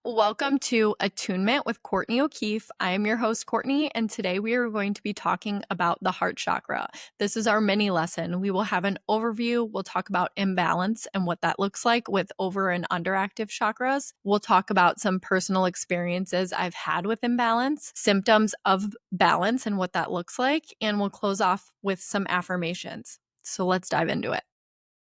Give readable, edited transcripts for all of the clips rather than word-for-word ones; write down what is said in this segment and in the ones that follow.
Welcome to Attunement with Courtney O'Keefe. I am your host, Courtney, and today we are going to be talking about the heart chakra. This is our mini lesson. We will have an overview. We'll talk about imbalance and what that looks like with over and underactive chakras. We'll talk about some personal experiences I've had with imbalance, symptoms of balance and what that looks like, and we'll close off with some affirmations. So let's dive into it.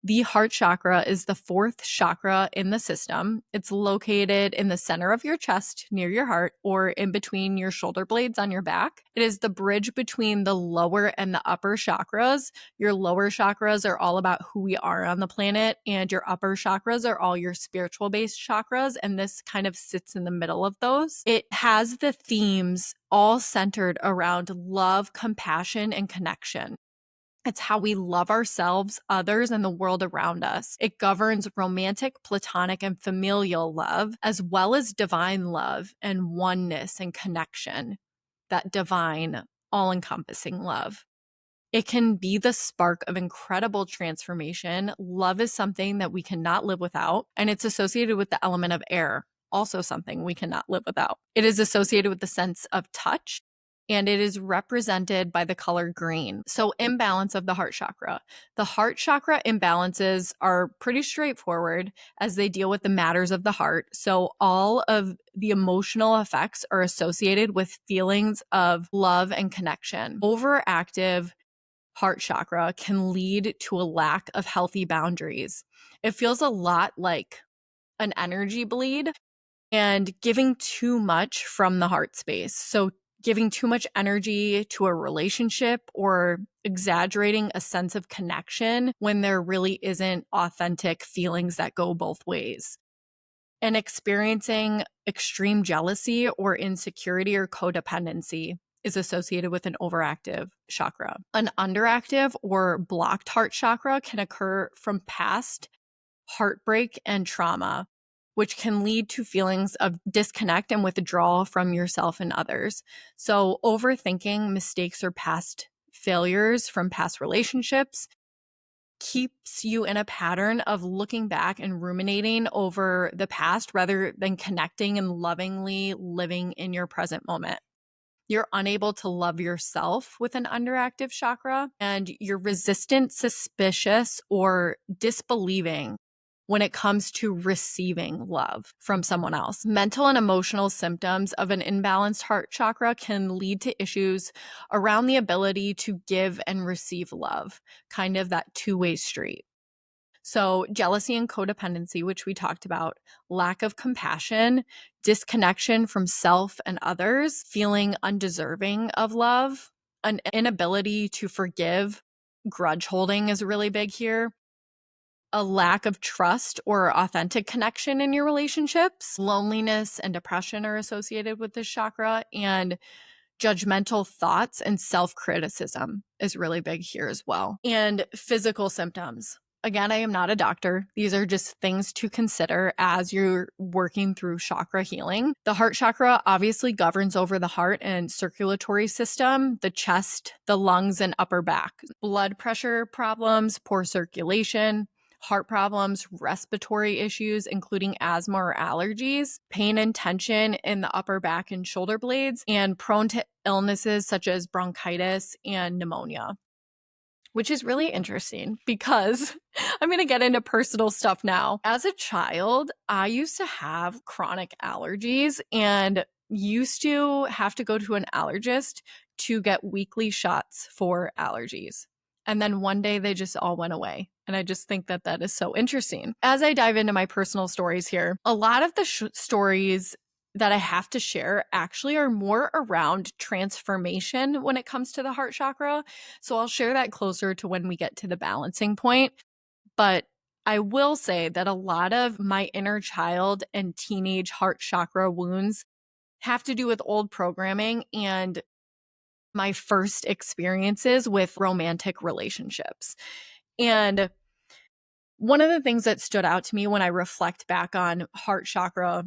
The heart chakra is the fourth chakra in the system. It's located in the center of your chest near your heart or in between your shoulder blades on your back. It is the bridge between the lower and the upper chakras. Your lower chakras are all about who we are on the planet, and your upper chakras are all your spiritual based chakras, and this kind of sits in the middle of those. It has the themes all centered around love, compassion, and connection. It's how we love ourselves, others, and the world around us. It governs romantic, platonic, and familial love, as well as divine love and oneness and connection, that divine, all encompassing love. It can be the spark of incredible transformation. Love is something that we cannot live without, and it's associated with the element of air, also something we cannot live without. It is associated with the sense of touch, and it is represented by the color green. So, imbalance of the heart chakra. The heart chakra imbalances are pretty straightforward as they deal with the matters of the heart. So, all of the emotional effects are associated with feelings of love and connection. Overactive heart chakra can lead to a lack of healthy boundaries. It feels a lot like an energy bleed and giving too much from the heart space. So, giving too much energy to a relationship or exaggerating a sense of connection when there really isn't authentic feelings that go both ways. And experiencing extreme jealousy or insecurity or codependency is associated with an overactive chakra. An underactive or blocked heart chakra can occur from past heartbreak and trauma, which can lead to feelings of disconnect and withdrawal from yourself and others. So, overthinking mistakes or past failures from past relationships keeps you in a pattern of looking back and ruminating over the past rather than connecting and lovingly living in your present moment. You're unable to love yourself with an underactive chakra, and you're resistant, suspicious, or disbelieving when it comes to receiving love from someone else. Mental and emotional symptoms of an imbalanced heart chakra can lead to issues around the ability to give and receive love, kind of that two-way street. So, jealousy and codependency, which we talked about, lack of compassion, disconnection from self and others, feeling undeserving of love, an inability to forgive, grudge holding is really big here, a lack of trust or authentic connection in your relationships, loneliness and depression are associated with this chakra, and judgmental thoughts and self-criticism is really big here as well. And physical symptoms. Again, I am not a doctor. These are just things to consider as you're working through chakra healing. The heart chakra obviously governs over the heart and circulatory system, the chest, the lungs, and upper back. Blood pressure problems, poor circulation, heart problems, respiratory issues, including asthma or allergies, pain and tension in the upper back and shoulder blades, and prone to illnesses such as bronchitis and pneumonia, which is really interesting because I'm going to get into personal stuff now. As a child, I used to have chronic allergies and used to have to go to an allergist to get weekly shots for allergies. And then one day they just all went away. And I just think that that is so interesting. As I dive into my personal stories here, a lot of the stories that I have to share actually are more around transformation when it comes to the heart chakra. So I'll share that closer to when we get to the balancing point. But I will say that a lot of my inner child and teenage heart chakra wounds have to do with old programming and my first experiences with romantic relationships. And one of the things that stood out to me when I reflect back on heart chakra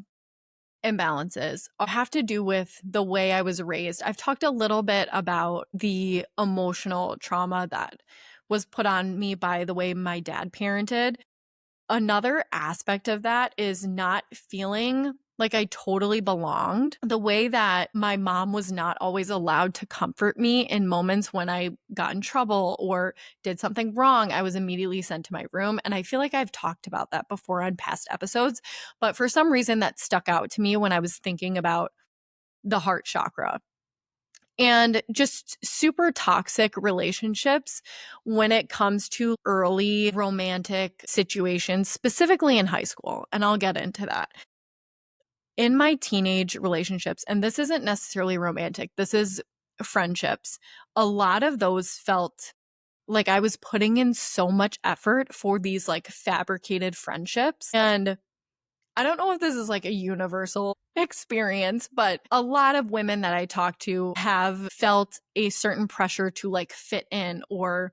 imbalances have to do with the way I was raised. I've talked a little bit about the emotional trauma that was put on me by the way my dad parented. Another aspect of that is not feeling like I totally belonged. The way that my mom was not always allowed to comfort me in moments when I got in trouble or did something wrong, I was immediately sent to my room. And I feel like I've talked about that before on past episodes, but for some reason that stuck out to me when I was thinking about the heart chakra. And just super toxic relationships when it comes to early romantic situations, specifically in high school. And I'll get into that. In my teenage relationships, and this isn't necessarily romantic, this is friendships, a lot of those felt like I was putting in so much effort for these like fabricated friendships. And I don't know if this is like a universal experience, but a lot of women that I talk to have felt a certain pressure to like fit in or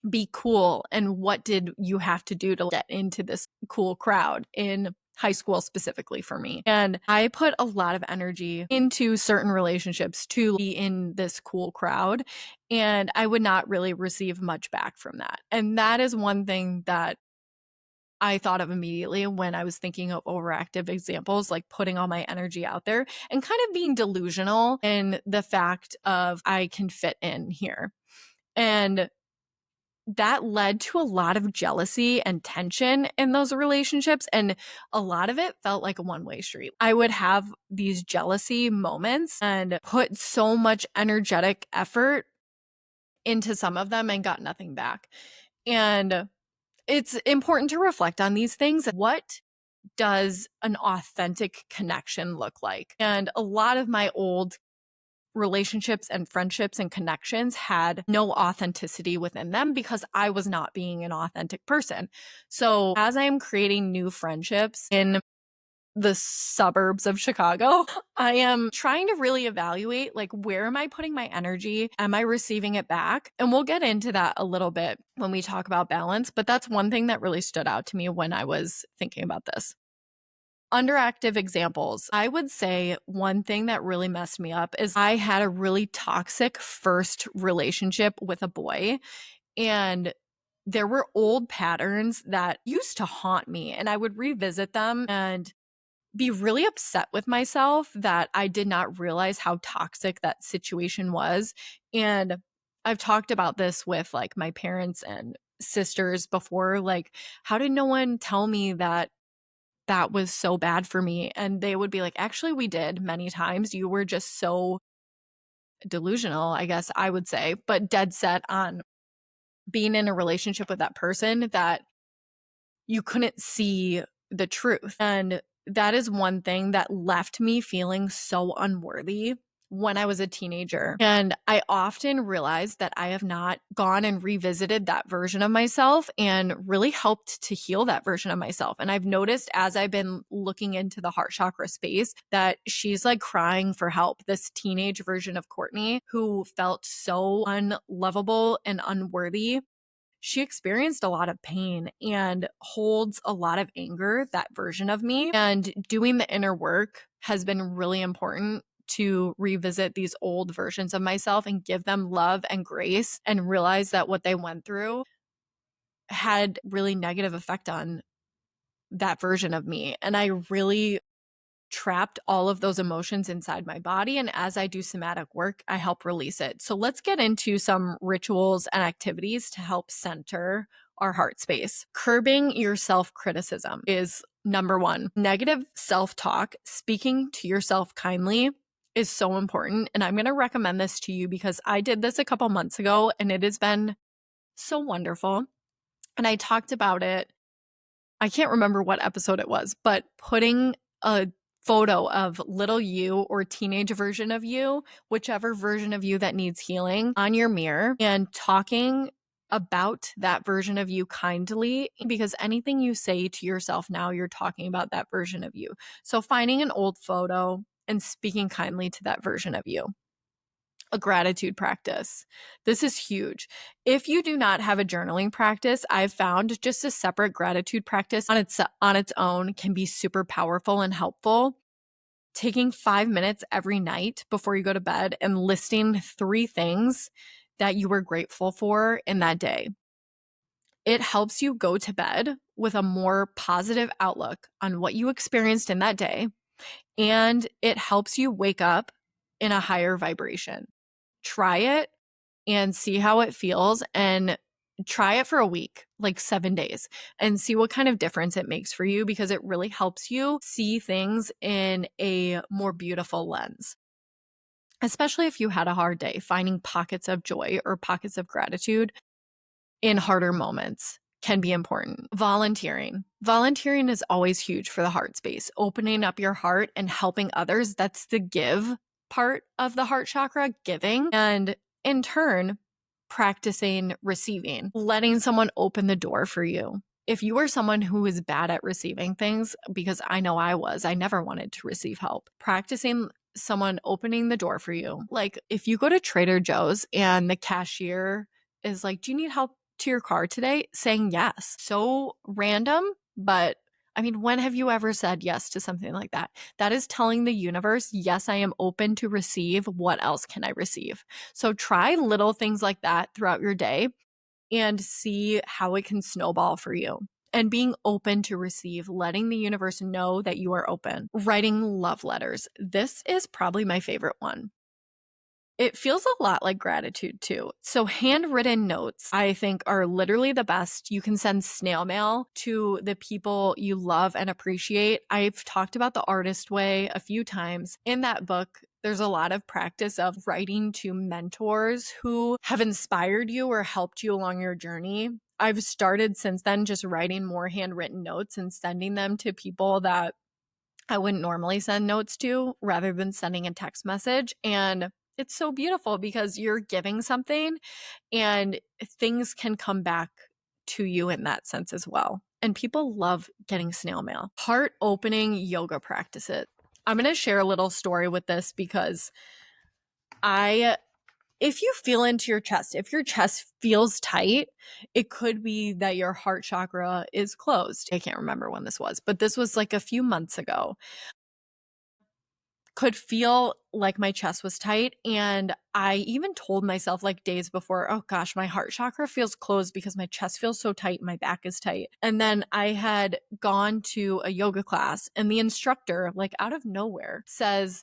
be cool. And what did you have to do to get into this cool crowd in high school, specifically for me? And I put a lot of energy into certain relationships to be in this cool crowd. And I would not really receive much back from that. And that is one thing that I thought of immediately when I was thinking of overactive examples, like putting all my energy out there and kind of being delusional in the fact of I can fit in here. And that led to a lot of jealousy and tension in those relationships. And a lot of it felt like a one-way street. I would have these jealousy moments and put so much energetic effort into some of them and got nothing back. And it's important to reflect on these things. What does an authentic connection look like? And a lot of my old relationships and friendships and connections had no authenticity within them because I was not being an authentic person. So, as I am creating new friendships in the suburbs of Chicago, I am trying to really evaluate like, where am I putting my energy? Am I receiving it back? And we'll get into that a little bit when we talk about balance, but that's one thing that really stood out to me when I was thinking about this. Underactive examples. I would say one thing that really messed me up is I had a really toxic first relationship with a boy, and there were old patterns that used to haunt me, and I would revisit them and be really upset with myself that I did not realize how toxic that situation was. And I've talked about this with like my parents and sisters before, like, how did no one tell me that that was so bad for me? And they would be like, actually, we did many times. You were just so delusional, I guess I would say, but dead set on being in a relationship with that person that you couldn't see the truth. And that is one thing that left me feeling so unworthy when I was a teenager. And I often realized that I have not gone and revisited that version of myself and really helped to heal that version of myself. And I've noticed as I've been looking into the heart chakra space that she's like crying for help. This teenage version of Courtney who felt so unlovable and unworthy, she experienced a lot of pain and holds a lot of anger, that version of me. And doing the inner work has been really important to revisit these old versions of myself and give them love and grace and realize that what they went through had really negative effect on that version of me. And I really trapped all of those emotions inside my body. And as I do somatic work, I help release it. So let's get into some rituals and activities to help center our heart space. Curbing your self criticism is number one. Negative self talk, speaking to yourself kindly, is so important. And I'm going to recommend this to you because I did this a couple months ago and it has been so wonderful. And I talked about it, I can't remember what episode it was, but putting a photo of little you or teenage version of you, whichever version of you that needs healing, on your mirror and talking about that version of you kindly, because anything you say to yourself now, you're talking about that version of you. So finding an old photo and speaking kindly to that version of you. A gratitude practice. This is huge. If you do not have a journaling practice, I've found just a separate gratitude practice on its own can be super powerful and helpful. Taking 5 minutes every night before you go to bed and listing 3 things that you were grateful for in that day. It helps you go to bed with a more positive outlook on what you experienced in that day and it helps you wake up in a higher vibration. Try it and see how it feels, and try it for a week, like 7 days, and see what kind of difference it makes for you, because it really helps you see things in a more beautiful lens. Especially if you had a hard day, finding pockets of joy or pockets of gratitude in harder moments can be important. Volunteering. Volunteering is always huge for the heart space. Opening up your heart and helping others, that's the give part of the heart chakra, giving. And in turn, practicing receiving, letting someone open the door for you. If you are someone who is bad at receiving things, because I know I never wanted to receive help, practicing someone opening the door for you. Like if you go to Trader Joe's and the cashier is like, "Do you need help to your car today?" Saying yes. So random, but I mean, when have you ever said yes to something like that? That is telling the universe, yes, I am open to receive. What else can I receive? So try little things like that throughout your day and see how it can snowball for you. And being open to receive, letting the universe know that you are open. Writing love letters. This is probably my favorite one. It feels a lot like gratitude too. So handwritten notes, I think, are literally the best. You can send snail mail to the people you love and appreciate. I've talked about the artist way a few times. In that book, there's a lot of practice of writing to mentors who have inspired you or helped you along your journey. I've started since then just writing more handwritten notes and sending them to people that I wouldn't normally send notes to, rather than sending a text message. And it's so beautiful because you're giving something and things can come back to you in that sense as well. And people love getting snail mail. Heart opening yoga practices. I'm going to share a little story with this because if you feel into your chest, if your chest feels tight, it could be that your heart chakra is closed. I can't remember when this was, but this was like a few months ago. Could feel like my chest was tight. And I even told myself like days before, oh gosh, my heart chakra feels closed because my chest feels so tight, my back is tight. And then I had gone to a yoga class and the instructor, like out of nowhere, says,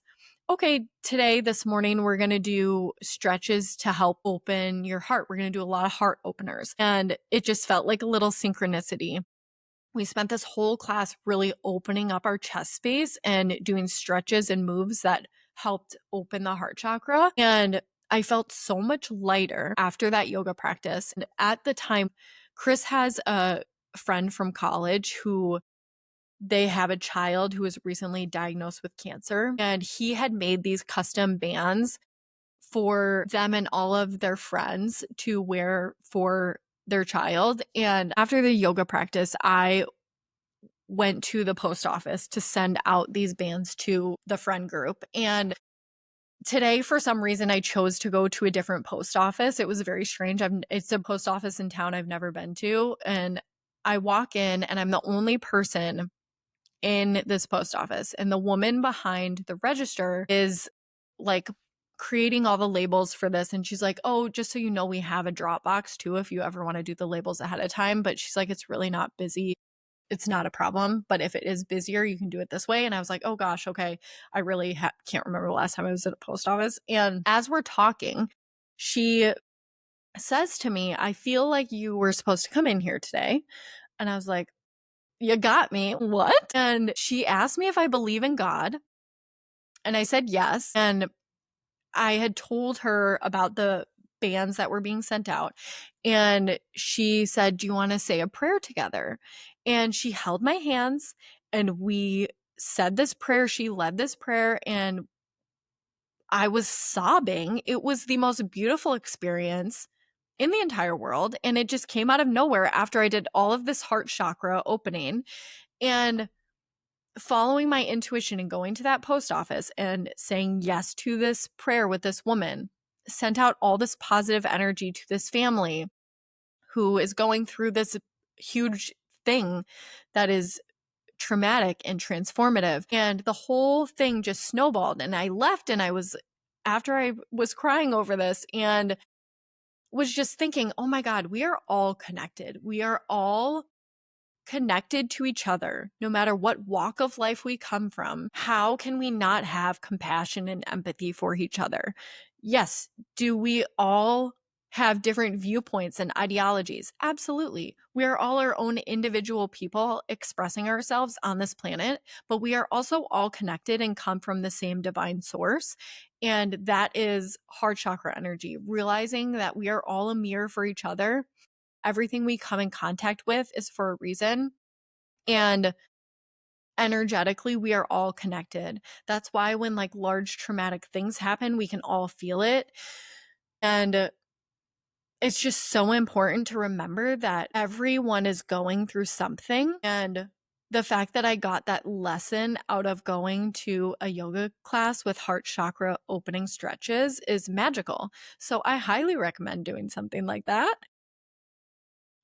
okay, today, this morning, we're going to do stretches to help open your heart. We're going to do a lot of heart openers. And it just felt like a little synchronicity. We spent this whole class really opening up our chest space and doing stretches and moves that helped open the heart chakra. And I felt so much lighter after that yoga practice. And at the time, Chris has a friend from college who they have a child who was recently diagnosed with cancer. And he had made these custom bands for them and all of their friends to wear for their child. And after the yoga practice, I went to the post office to send out these bands to the friend group. And today, for some reason, I chose to go to a different post office. It was very strange. It's a post office in town I've never been to. And I walk in and I'm the only person in this post office. And the woman behind the register is like creating all the labels for this. And she's like, oh, just so you know, we have a drop box too if you ever want to do the labels ahead of time. But she's like, it's really not busy. It's not a problem. But if it is busier, you can do it this way. And I was like, oh gosh, okay. I really can't remember the last time I was at a post office. And as we're talking, she says to me, I feel like you were supposed to come in here today. And I was like, you got me. What? And she asked me if I believe in God. And I said yes. And I had told her about the bands that were being sent out. And she said, do you want to say a prayer together? And she held my hands and we said this prayer. She led this prayer and I was sobbing. It was the most beautiful experience in the entire world. And it just came out of nowhere after I did all of this heart chakra opening. And following my intuition and going to that post office and saying yes to this prayer with this woman sent out all this positive energy to this family who is going through this huge thing that is traumatic and transformative. And the whole thing just snowballed. And I left and after I was crying over this and was just thinking, oh my God, we are all connected. We are all connected to each other, no matter what walk of life we come from, how can we not have compassion and empathy for each other? Yes, do we all have different viewpoints and ideologies? Absolutely. We are all our own individual people expressing ourselves on this planet, but we are also all connected and come from the same divine source. And that is heart chakra energy, realizing that we are all a mirror for each other. Everything we come in contact with is for a reason. And energetically, we are all connected. That's why when like large traumatic things happen, we can all feel it. And it's just so important to remember that everyone is going through something. And the fact that I got that lesson out of going to a yoga class with heart chakra opening stretches is magical. So I highly recommend doing something like that.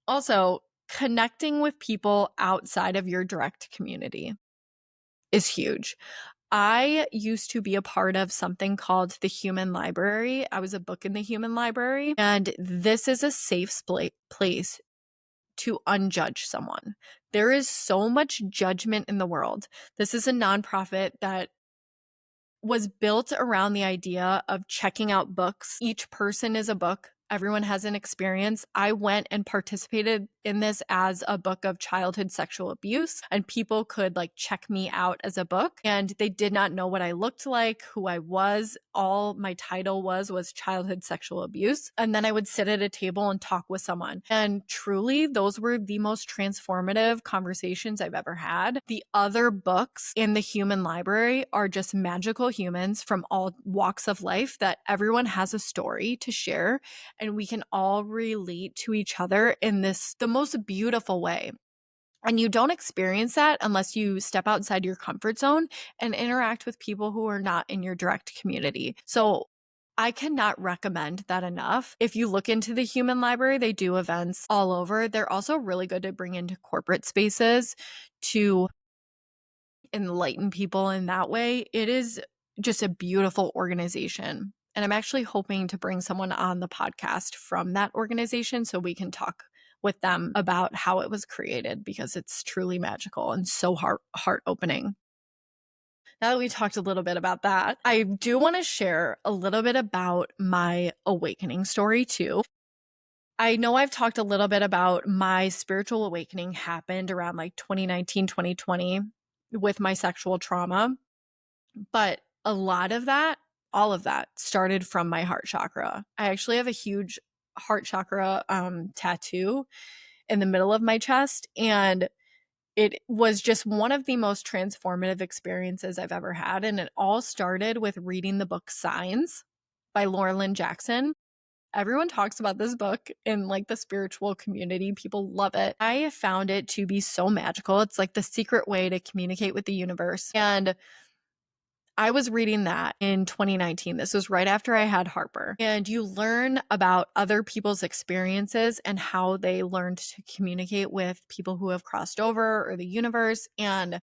Also, connecting with people outside of your direct community is huge. I used to be a part of something called the Human Library. I was a book in the Human Library, and this is a safe place to unjudge someone. There is so much judgment in the world. This is a nonprofit that was built around the idea of checking out books. Each person is a book. Everyone has an experience. I went and participated in this as a book of childhood sexual abuse, and people could like check me out as a book, and they did not know what I looked like, who I was. All my title was childhood sexual abuse. And then I would sit at a table and talk with someone. And truly, those were the most transformative conversations I've ever had. The other books in the Human Library are just magical humans from all walks of life that everyone has a story to share, and we can all relate to each other in the most beautiful way. And you don't experience that unless you step outside your comfort zone and interact with people who are not in your direct community. So I cannot recommend that enough. If you look into the Human Library, they do events all over. They're also really good to bring into corporate spaces to enlighten people in that way. It is just a beautiful organization. And I'm actually hoping to bring someone on the podcast from that organization so we can talk with them about how it was created, because it's truly magical and so heart opening. Now that we talked a little bit about that, I do want to share a little bit about my awakening story too. I know I've talked a little bit about my spiritual awakening happened around like 2019, 2020 with my sexual trauma, but a lot of that, all of that started from my heart chakra. I actually have a huge heart chakra tattoo in the middle of my chest, and it was just one of the most transformative experiences I've ever had. And it all started with reading the book Signs by Laura Lynn Jackson. Everyone talks about this book in like the spiritual community. People love it. I found it to be so magical. It's like the secret way to communicate with the universe. And I was reading that in 2019. This was right after I had Harper. And you learn about other people's experiences and how they learned to communicate with people who have crossed over or the universe. And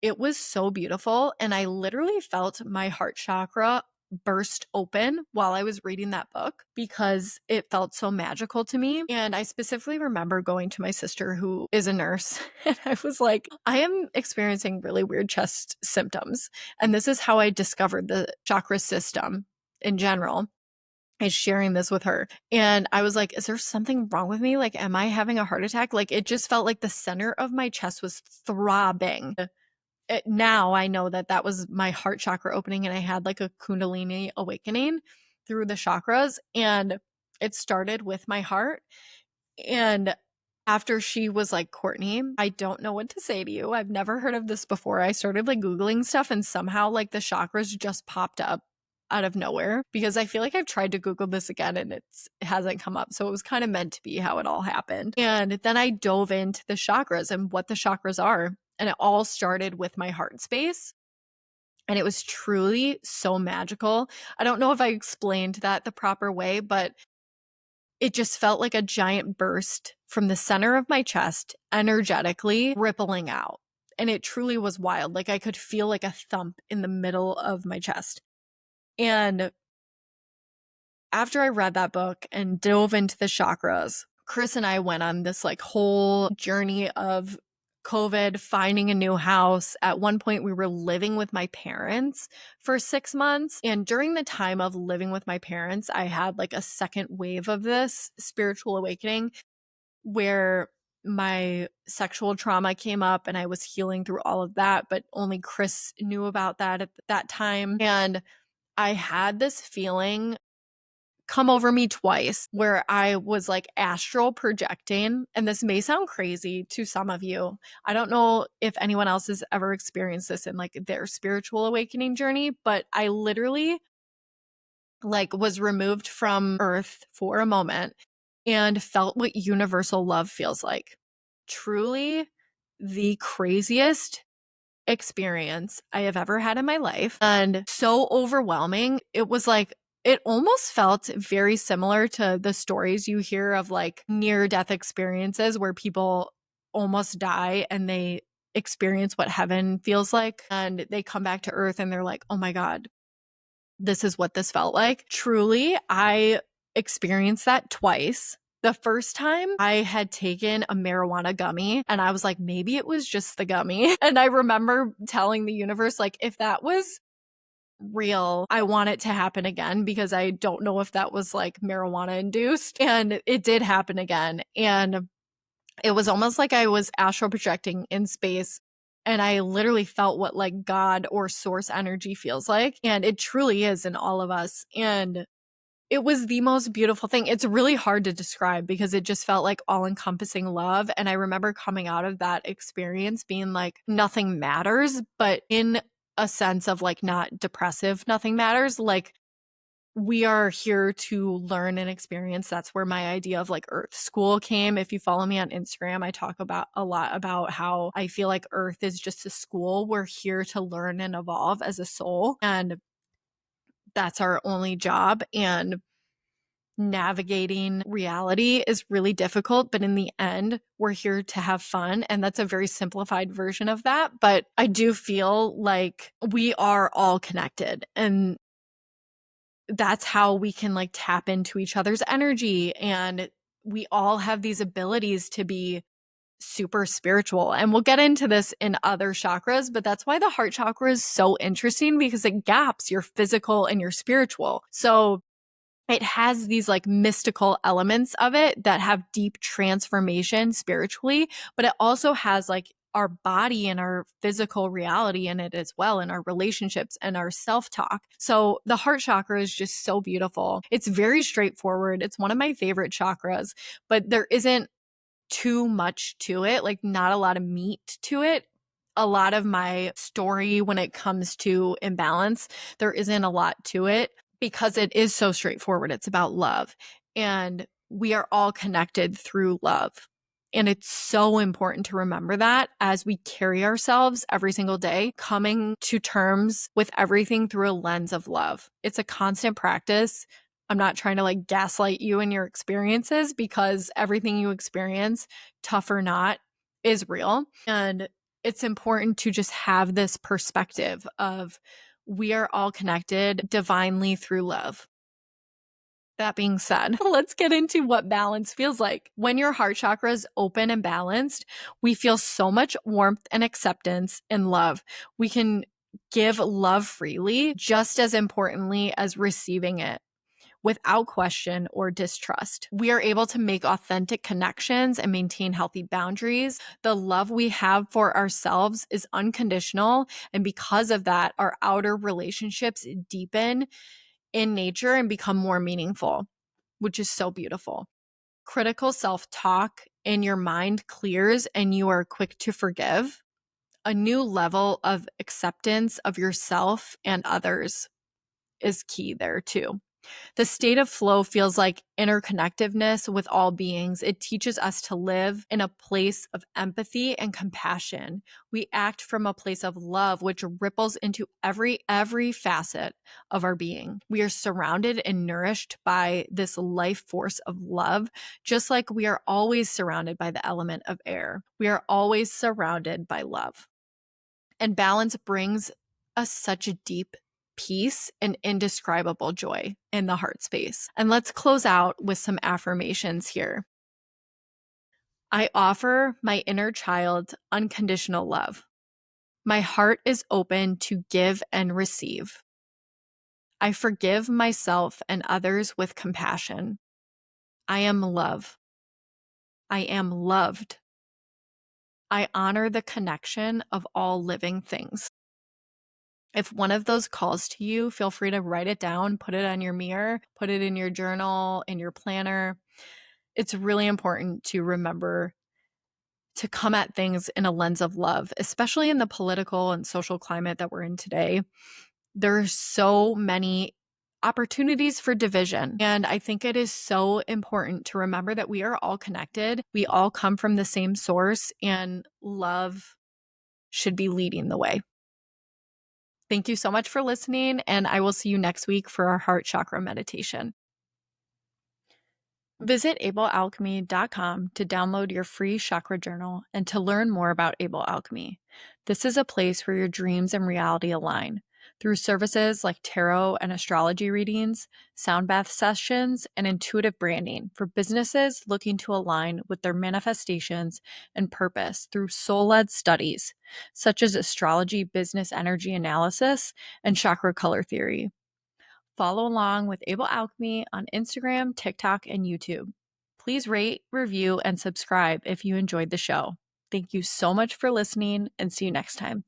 it was so beautiful. And I literally felt my heart chakra burst open while I was reading that book because it felt so magical to me. And I specifically remember going to my sister, who is a nurse, and I was like, I am experiencing really weird chest symptoms. And this is how I discovered the chakra system in general. Is sharing this with her. And I was like, is there something wrong with me? Like, am I having a heart attack? Like, it just felt like the center of my chest was throbbing. Now I know that that was my heart chakra opening, and I had like a kundalini awakening through the chakras, and it started with my heart. And after she was like, Courtney, I don't know what to say to you. I've never heard of this before. I started like Googling stuff, and somehow like the chakras just popped up out of nowhere, because I feel like I've tried to Google this again and it hasn't come up. So it was kind of meant to be how it all happened. And then I dove into the chakras and what the chakras are. And it all started with my heart space. And it was truly so magical. I don't know if I explained that the proper way, but it just felt like a giant burst from the center of my chest, energetically rippling out. And it truly was wild. Like I could feel like a thump in the middle of my chest. And after I read that book and dove into the chakras, Chris and I went on this like whole journey of COVID, finding a new house. At one point, we were living with my parents for 6 months. And during the time of living with my parents, I had like a second wave of this spiritual awakening where my sexual trauma came up and I was healing through all of that, but only Chris knew about that at that time. And I had this feeling come over me twice where I was like astral projecting. And this may sound crazy to some of you. I don't know if anyone else has ever experienced this in like their spiritual awakening journey, but I literally like was removed from earth for a moment and felt what universal love feels like. Truly the craziest experience I have ever had in my life, and so overwhelming. It was like, it almost felt very similar to the stories you hear of like near death experiences where people almost die and they experience what heaven feels like and they come back to earth and they're like, oh my God, this is what this felt like. Truly, I experienced that twice. The first time I had taken a marijuana gummy and I was like, maybe it was just the gummy. And I remember telling the universe, like, if that was real, I want it to happen again because I don't know if that was like marijuana induced. And it did happen again. And it was almost like I was astral projecting in space. And I literally felt what like God or source energy feels like. And it truly is in all of us. And it was the most beautiful thing. It's really hard to describe because it just felt like all encompassing love. And I remember coming out of that experience being like, nothing matters, but in a sense of like not depressive, nothing matters. Like, we are here to learn and experience. That's where my idea of like Earth School came. If you follow me on Instagram, I talk about a lot about how I feel like Earth is just a school. We're here to learn and evolve as a soul. And that's our only job. And navigating reality is really difficult, but in the end, we're here to have fun. And that's a very simplified version of that. But I do feel like we are all connected. And that's how we can like tap into each other's energy. And we all have these abilities to be super spiritual. And we'll get into this in other chakras, but that's why the heart chakra is so interesting because it gaps your physical and your spiritual. So it has these like mystical elements of it that have deep transformation spiritually, but it also has like our body and our physical reality in it as well, and our relationships and our self-talk. So the heart chakra is just so beautiful. It's very straightforward. It's one of my favorite chakras, but there isn't too much to it, like not a lot of meat to it. A lot of my story when it comes to imbalance, there isn't a lot to it because it is so straightforward. It's about love. And we are all connected through love. And it's so important to remember that as we carry ourselves every single day, coming to terms with everything through a lens of love. It's a constant practice. I'm not trying to like gaslight you in your experiences because everything you experience, tough or not, is real. And it's important to just have this perspective of we are all connected divinely through love. That being said, let's get into what balance feels like. When your heart chakra is open and balanced, we feel so much warmth and acceptance and love. We can give love freely, just as importantly as receiving it, without question or distrust. We are able to make authentic connections and maintain healthy boundaries. The love we have for ourselves is unconditional. And because of that, our outer relationships deepen in nature and become more meaningful, which is so beautiful. Critical self-talk in your mind clears and you are quick to forgive. A new level of acceptance of yourself and others is key there too. The state of flow feels like interconnectedness with all beings. It teaches us to live in a place of empathy and compassion. We act from a place of love, which ripples into every facet of our being. We are surrounded and nourished by this life force of love, just like we are always surrounded by the element of air. We are always surrounded by love. And balance brings us such a deep peace and indescribable joy in the heart space. And let's close out with some affirmations here. I offer my inner child unconditional love. My heart is open to give and receive. I forgive myself and others with compassion. I am love. I am loved. I honor the connection of all living things. If one of those calls to you, feel free to write it down, put it on your mirror, put it in your journal, in your planner. It's really important to remember to come at things in a lens of love, especially in the political and social climate that we're in today. There's so many opportunities for division. And I think it is so important to remember that we are all connected. We all come from the same source, and love should be leading the way. Thank you so much for listening, and I will see you next week for our Heart Chakra meditation. Visit ablealchemy.com to download your free chakra journal and to learn more about Able Alchemy. This is a place where your dreams and reality align through services like tarot and astrology readings, sound bath sessions, and intuitive branding for businesses looking to align with their manifestations and purpose through soul-led studies such as astrology, business energy analysis, and chakra color theory. Follow along with Able Alchemy on Instagram, TikTok, and YouTube. Please rate, review, and subscribe if you enjoyed the show. Thank you so much for listening, and see you next time.